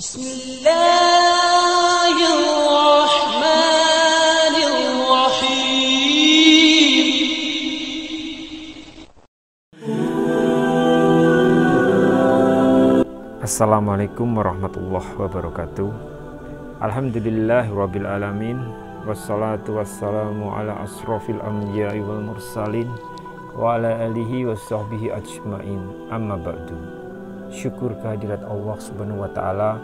Assalamualaikum warahmatullahi wabarakatuh. Alhamdulillahirabbil alamin, wassalatu wassalamu ala asrofil anbiya'i wal mursalin wa ala alihi washabbihi ajmain. Amma ba'du. Syukur kehadirat Allah Subhanahu wa taala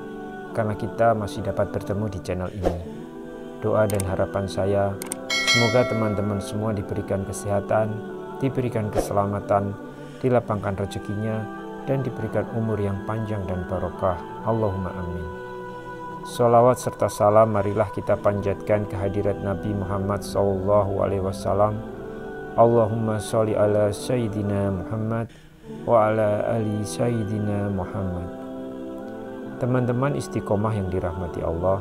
karena kita masih dapat bertemu di channel ini. Doa dan harapan saya semoga teman-teman semua diberikan kesehatan, diberikan keselamatan, dilapangkan rezekinya, dan diberikan umur yang panjang dan barokah. Allahumma amin. Sholawat serta salam marilah kita panjatkan kehadirat Nabi Muhammad SAW. Allahumma sholli ala Sayyidina Muhammad wa ala ali Sayyidina Muhammad. Teman-teman istiqomah yang dirahmati Allah,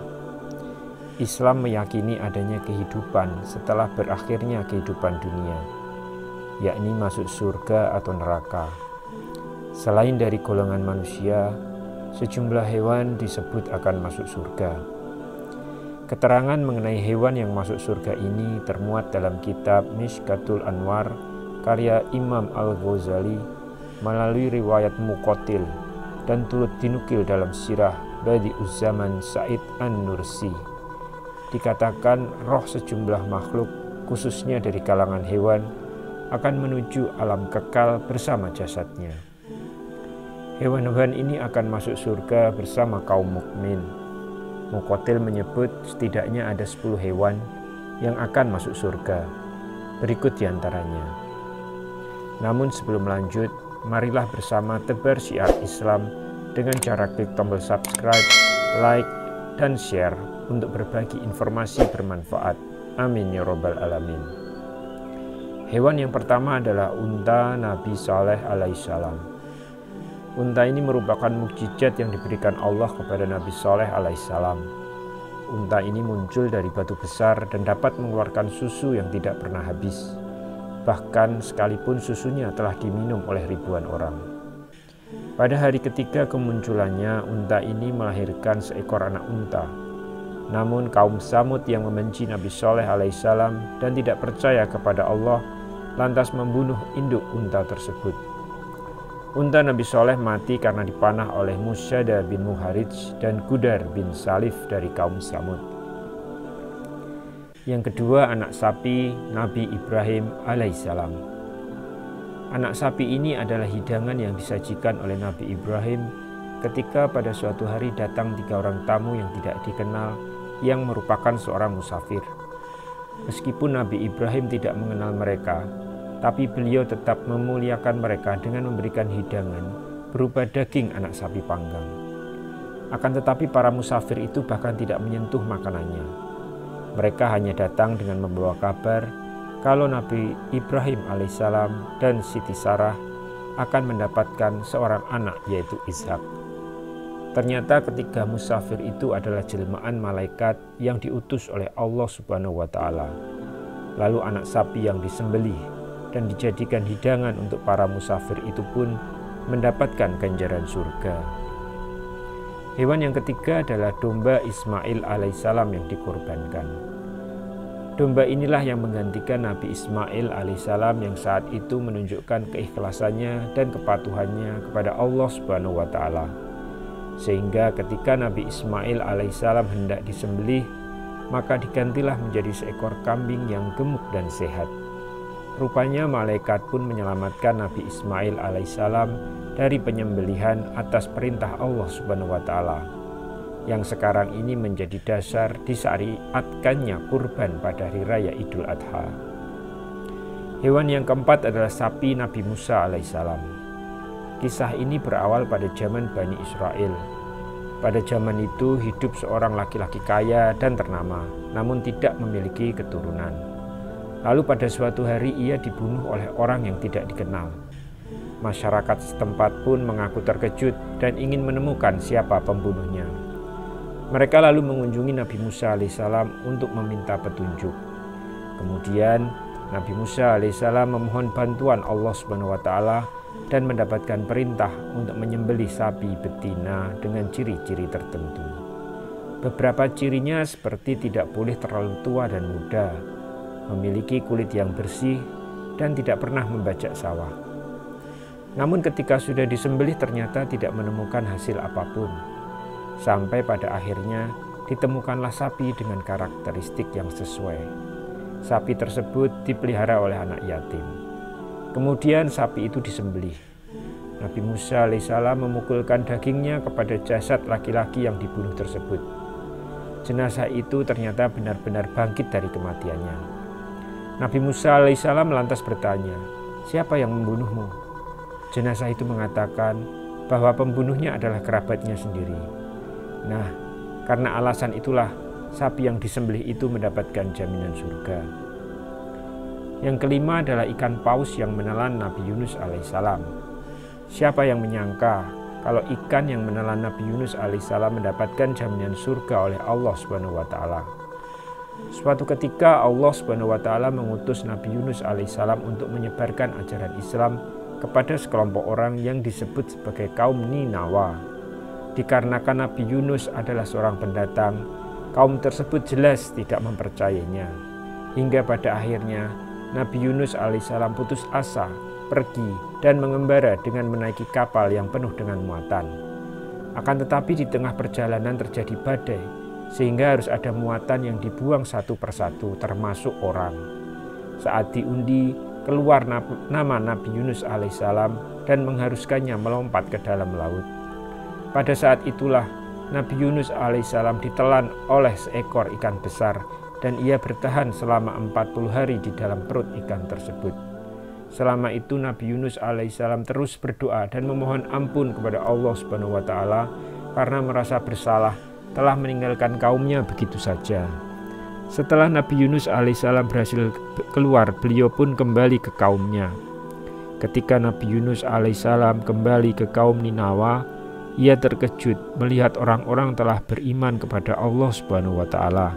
Islam meyakini adanya kehidupan setelah berakhirnya kehidupan dunia, yakni masuk surga atau neraka. Selain dari golongan manusia, sejumlah hewan disebut akan masuk surga. Keterangan mengenai hewan yang masuk surga ini termuat dalam kitab Mishkatul Anwar karya Imam Al-Ghazali melalui riwayat Muqatil dan turut dinukil dalam sirah Badi'uz Zaman Said An-Nursi. Dikatakan roh sejumlah makhluk, khususnya dari kalangan hewan, akan menuju alam kekal bersama jasadnya. Hewan-hewan ini akan masuk surga bersama kaum mukmin. Muqatil menyebut setidaknya ada 10 hewan yang akan masuk surga. Berikut diantaranya. Namun sebelum lanjut, marilah bersama tebar syiar Islam dengan cara klik tombol subscribe, like, dan share untuk berbagi informasi bermanfaat. Amin ya robbal alamin. Hewan yang pertama adalah unta Nabi Saleh alaihissalam. Unta ini merupakan mukjizat yang diberikan Allah kepada Nabi Saleh alaihissalam. Unta ini muncul dari batu besar dan dapat mengeluarkan susu yang tidak pernah habis. Bahkan sekalipun susunya telah diminum oleh ribuan orang. Pada hari ketiga kemunculannya, unta ini melahirkan seekor anak unta. Namun kaum Samud yang membenci Nabi Saleh alaihissalam dan tidak percaya kepada Allah lantas membunuh induk unta tersebut. Unta Nabi Saleh mati karena dipanah oleh Musyada bin Muharij dan Gudar bin Salif dari kaum Samud. Yang kedua, anak sapi Nabi Ibrahim alaihissalam. Anak sapi ini adalah hidangan yang disajikan oleh Nabi Ibrahim ketika pada suatu hari datang 3 orang tamu yang tidak dikenal yang merupakan seorang musafir. Meskipun Nabi Ibrahim tidak mengenal mereka, tapi beliau tetap memuliakan mereka dengan memberikan hidangan berupa daging anak sapi panggang. Akan tetapi para musafir itu bahkan tidak menyentuh makanannya. Mereka hanya datang dengan membawa kabar kalau Nabi Ibrahim alaihissalam dan Siti Sarah akan mendapatkan seorang anak, yaitu Ishak. Ternyata ketiga musafir itu adalah jelmaan malaikat yang diutus oleh Allah Subhanahu wa taala. Lalu anak sapi yang disembelih dan dijadikan hidangan untuk para musafir itu pun mendapatkan ganjaran surga. Hewan yang ketiga adalah domba Ismail alaihissalam yang dikorbankan. Domba inilah yang menggantikan Nabi Ismail alaihissalam yang saat itu menunjukkan keikhlasannya dan kepatuhannya kepada Allah Subhanahu wa taala. Sehingga ketika Nabi Ismail alaihissalam hendak disembelih, maka digantilah menjadi seekor kambing yang gemuk dan sehat. Rupanya malaikat pun menyelamatkan Nabi Ismail alaihissalam dari penyembelihan atas perintah Allah Subhanahu wa taala, yang sekarang ini menjadi dasar disyariatkannya kurban pada hari raya Idul Adha. Hewan yang keempat adalah sapi Nabi Musa alaihissalam. Kisah ini berawal pada zaman Bani Israel. Pada zaman itu hidup seorang laki-laki kaya dan ternama, namun tidak memiliki keturunan. Lalu pada suatu hari ia dibunuh oleh orang yang tidak dikenal. Masyarakat setempat pun mengaku terkejut dan ingin menemukan siapa pembunuhnya. Mereka lalu mengunjungi Nabi Musa alaihissalam untuk meminta petunjuk. Kemudian Nabi Musa alaihissalam memohon bantuan Allah Subhanahu wa taala dan mendapatkan perintah untuk menyembelih sapi betina dengan ciri-ciri tertentu. Beberapa cirinya seperti tidak boleh terlalu tua dan muda, memiliki kulit yang bersih, dan tidak pernah membajak sawah. Namun ketika sudah disembelih ternyata tidak menemukan hasil apapun. Sampai pada akhirnya ditemukanlah sapi dengan karakteristik yang sesuai. Sapi tersebut dipelihara oleh anak yatim. Kemudian sapi itu disembelih. Nabi Musa alaihissalam memukulkan dagingnya kepada jasad laki-laki yang dibunuh tersebut. Jenazah itu ternyata benar-benar bangkit dari kematiannya. Nabi Musa alaihissalam lantas bertanya, "Siapa yang membunuhmu?" Jenazah itu mengatakan bahwa pembunuhnya adalah kerabatnya sendiri. Nah, karena alasan itulah sapi yang disembelih itu mendapatkan jaminan surga. Yang kelima adalah ikan paus yang menelan Nabi Yunus alaihissalam. Siapa yang menyangka kalau ikan yang menelan Nabi Yunus alaihissalam mendapatkan jaminan surga oleh Allah Subhanahu wa taala. Suatu ketika Allah Subhanahu wa taala mengutus Nabi Yunus alaihissalam untuk menyebarkan ajaran Islam kepada sekelompok orang yang disebut sebagai kaum Ninawa. Dikarenakan Nabi Yunus adalah seorang pendatang, kaum tersebut jelas tidak mempercayainya. Hingga pada akhirnya Nabi Yunus alaihissalam putus asa, pergi dan mengembara dengan menaiki kapal yang penuh dengan muatan. Akan tetapi di tengah perjalanan terjadi badai, sehingga harus ada muatan yang dibuang satu persatu termasuk orang. Saat diundi, keluar nama Nabi Yunus alaihissalam dan mengharuskannya melompat ke dalam laut. Pada saat itulah Nabi Yunus alaihissalam ditelan oleh seekor ikan besar dan ia bertahan selama 40 hari di dalam perut ikan tersebut. Selama itu Nabi Yunus alaihissalam terus berdoa dan memohon ampun kepada Allah Subhanahu wa taala karena merasa bersalah telah meninggalkan kaumnya begitu saja. Setelah Nabi Yunus alaihissalam berhasil keluar, beliau pun kembali ke kaumnya. Ketika Nabi Yunus alaihissalam kembali ke kaum Ninawa, ia terkejut melihat orang-orang telah beriman kepada Allah Subhanahu wa taala.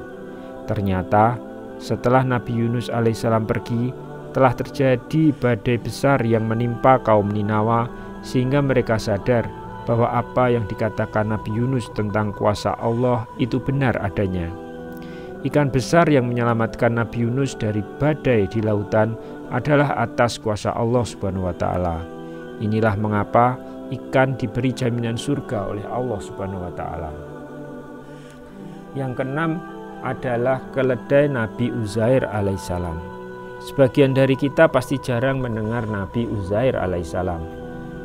Ternyata setelah Nabi Yunus alaihissalam pergi, telah terjadi badai besar yang menimpa kaum Ninawa sehingga mereka sadar bahwa apa yang dikatakan Nabi Yunus tentang kuasa Allah itu benar adanya. Ikan besar yang menyelamatkan Nabi Yunus dari badai di lautan adalah atas kuasa Allah Subhanahu wa taala. Inilah mengapa ikan diberi jaminan surga oleh Allah Subhanahu wa taala. Yang keenam adalah keledai Nabi Uzair alaihissalam. Sebagian dari kita pasti jarang mendengar Nabi Uzair alaihissalam.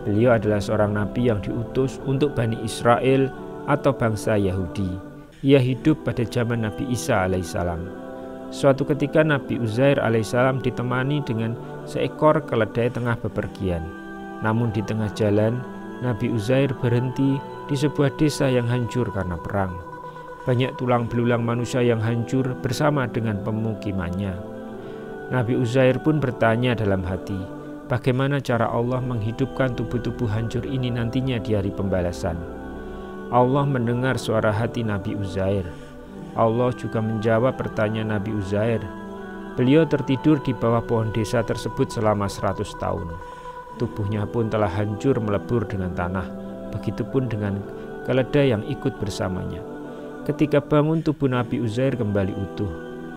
Beliau adalah seorang nabi yang diutus untuk Bani Israel atau bangsa Yahudi. Ia hidup pada zaman Nabi Isa alaihissalam. Suatu ketika Nabi Uzair alaihissalam ditemani dengan seekor keledai tengah bepergian. Namun di tengah jalan, Nabi Uzair berhenti di sebuah desa yang hancur karena perang. Banyak tulang belulang manusia yang hancur bersama dengan pemukimannya. Nabi Uzair pun bertanya dalam hati, bagaimana cara Allah menghidupkan tubuh-tubuh hancur ini nantinya di hari pembalasan. Allah mendengar suara hati Nabi Uzair. Allah juga menjawab pertanyaan Nabi Uzair. Beliau tertidur di bawah pohon desa tersebut selama 100 tahun. Tubuhnya pun telah hancur melebur dengan tanah. Begitupun dengan keledai yang ikut bersamanya. Ketika bangun, tubuh Nabi Uzair kembali utuh.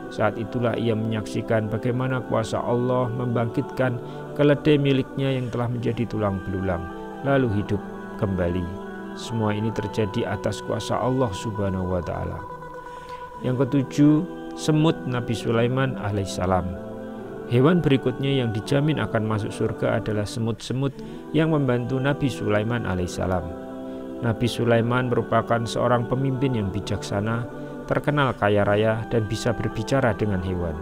Saat itulah ia menyaksikan bagaimana kuasa Allah membangkitkan keledai miliknya yang telah menjadi tulang belulang, lalu hidup kembali. Semua ini terjadi atas kuasa Allah Subhanahu wa taala. Yang ketujuh, semut Nabi Sulaiman alaihissalam. Hewan berikutnya yang dijamin akan masuk surga adalah semut-semut yang membantu Nabi Sulaiman alaihissalam. Nabi Sulaiman merupakan seorang pemimpin yang bijaksana, terkenal kaya raya, dan bisa berbicara dengan hewan.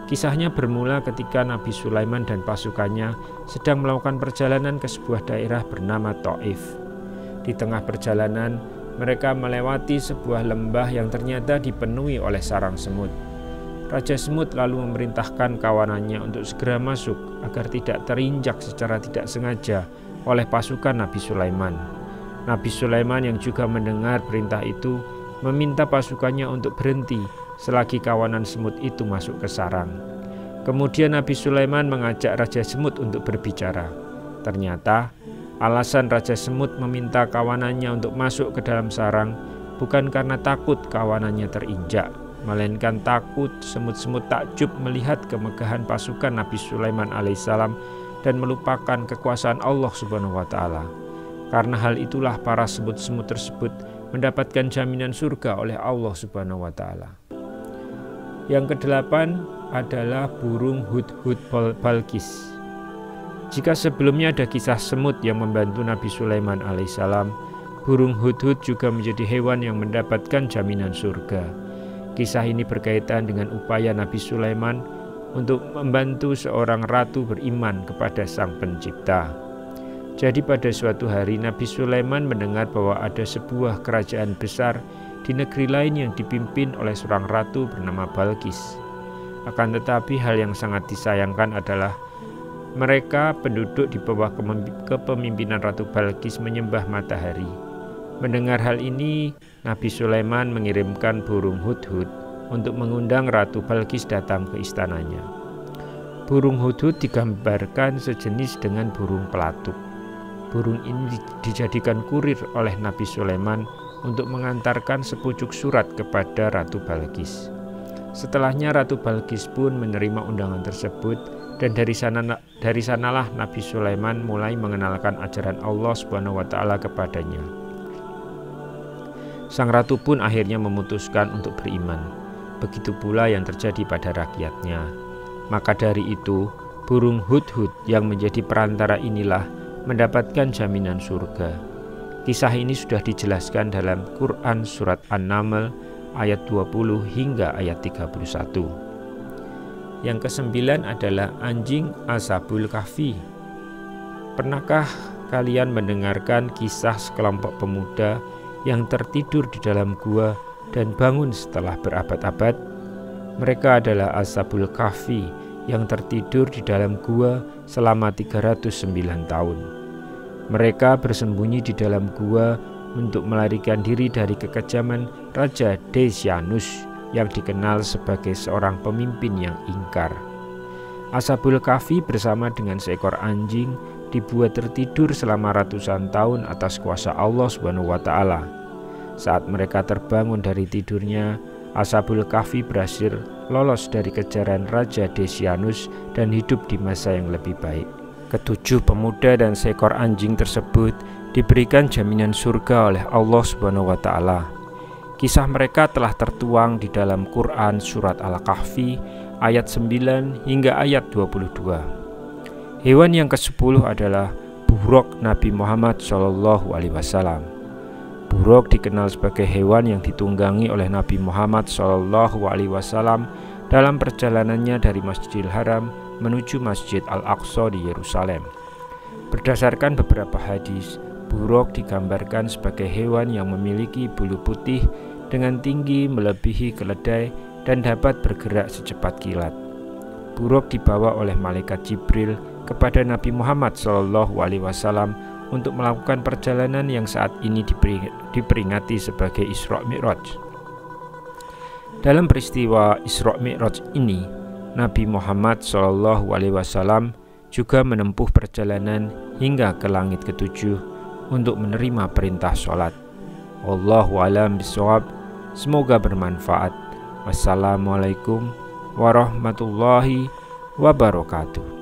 Kisahnya bermula ketika Nabi Sulaiman dan pasukannya sedang melakukan perjalanan ke sebuah daerah bernama Taif. Di tengah perjalanan, mereka melewati sebuah lembah yang ternyata dipenuhi oleh sarang semut. Raja Semut lalu memerintahkan kawanannya untuk segera masuk agar tidak terinjak secara tidak sengaja oleh pasukan Nabi Sulaiman. Nabi Sulaiman yang juga mendengar perintah itu meminta pasukannya untuk berhenti selagi kawanan semut itu masuk ke sarang. Kemudian Nabi Sulaiman mengajak Raja Semut untuk berbicara. Ternyata alasan Raja Semut meminta kawanannya untuk masuk ke dalam sarang bukan karena takut kawanannya terinjak, melainkan takut semut-semut takjub melihat kemegahan pasukan Nabi Sulaiman alaihissalam dan melupakan kekuasaan Allah Subhanahu wa Ta'ala. Karena hal itulah para semut-semut tersebut mendapatkan jaminan surga oleh Allah Subhanahu wa Ta'ala. Yang kedelapan adalah burung hudhud Balqis. Jika sebelumnya ada kisah semut yang membantu Nabi Sulaiman alaihissalam, burung hudhud juga menjadi hewan yang mendapatkan jaminan surga. Kisah ini berkaitan dengan upaya Nabi Sulaiman untuk membantu seorang ratu beriman kepada Sang Pencipta. Jadi pada suatu hari Nabi Sulaiman mendengar bahwa ada sebuah kerajaan besar di negeri lain yang dipimpin oleh seorang ratu bernama Balqis. Akan tetapi hal yang sangat disayangkan adalah mereka penduduk di bawah kepemimpinan Ratu Balqis menyembah matahari. Mendengar hal ini, Nabi Sulaiman mengirimkan burung hudhud untuk mengundang Ratu Balqis datang ke istananya. Burung hudhud digambarkan sejenis dengan burung pelatuk. Burung ini dijadikan kurir oleh Nabi Sulaiman untuk mengantarkan sepucuk surat kepada Ratu Balqis. Setelahnya Ratu Balqis pun menerima undangan tersebut, dan dari sanalah Nabi Sulaiman mulai mengenalkan ajaran Allah Subhanahu wa Ta'ala kepadanya. Sang ratu pun akhirnya memutuskan untuk beriman. Begitu pula yang terjadi pada rakyatnya. Maka dari itu, burung hudhud yang menjadi perantara inilah mendapatkan jaminan surga. Kisah ini sudah dijelaskan dalam Quran surat An-Naml ayat 20 hingga ayat 31. Yang kesembilan adalah anjing Ashabul Kahfi. Pernahkah kalian mendengarkan kisah sekelompok pemuda yang tertidur di dalam gua dan bangun setelah berabad-abad? Mereka adalah Ashabul Kahfi yang tertidur di dalam gua selama 309 tahun. Mereka bersembunyi di dalam gua untuk melarikan diri dari kekejaman Raja Desianus yang dikenal sebagai seorang pemimpin yang ingkar. Ashabul Kahfi bersama dengan seekor anjing dibuat tertidur selama ratusan tahun atas kuasa Allah Subhanahu wa Ta'ala. Saat mereka terbangun dari tidurnya, Ashabul Kahfi berhasil lolos dari kejaran Raja Desianus dan hidup di masa yang lebih baik. Ketujuh pemuda dan seekor anjing tersebut diberikan jaminan surga oleh Allah Subhanahu wa Ta'ala. Kisah mereka telah tertuang di dalam Quran surat Al-Kahfi ayat 9 hingga ayat 22. Hewan yang ke-10 adalah buruk Nabi Muhammad SAW. Buruk dikenal sebagai hewan yang ditunggangi oleh Nabi Muhammad SAW dalam perjalanannya dari Masjidil Haram menuju Masjid Al-Aqsa di Yerusalem. Berdasarkan beberapa hadis, buruk digambarkan sebagai hewan yang memiliki bulu putih dengan tinggi melebihi keledai dan dapat bergerak secepat kilat. Buruk dibawa oleh malaikat Jibril kepada Nabi Muhammad SAW untuk melakukan perjalanan yang saat ini diperingati sebagai Isra Mi'raj. Dalam peristiwa Isra Mi'raj ini, Nabi Muhammad SAW juga menempuh perjalanan hingga ke langit ketujuh untuk menerima perintah sholat. Wallahu a'lam bishawab. Semoga bermanfaat. Wassalamualaikum warahmatullahi wabarakatuh.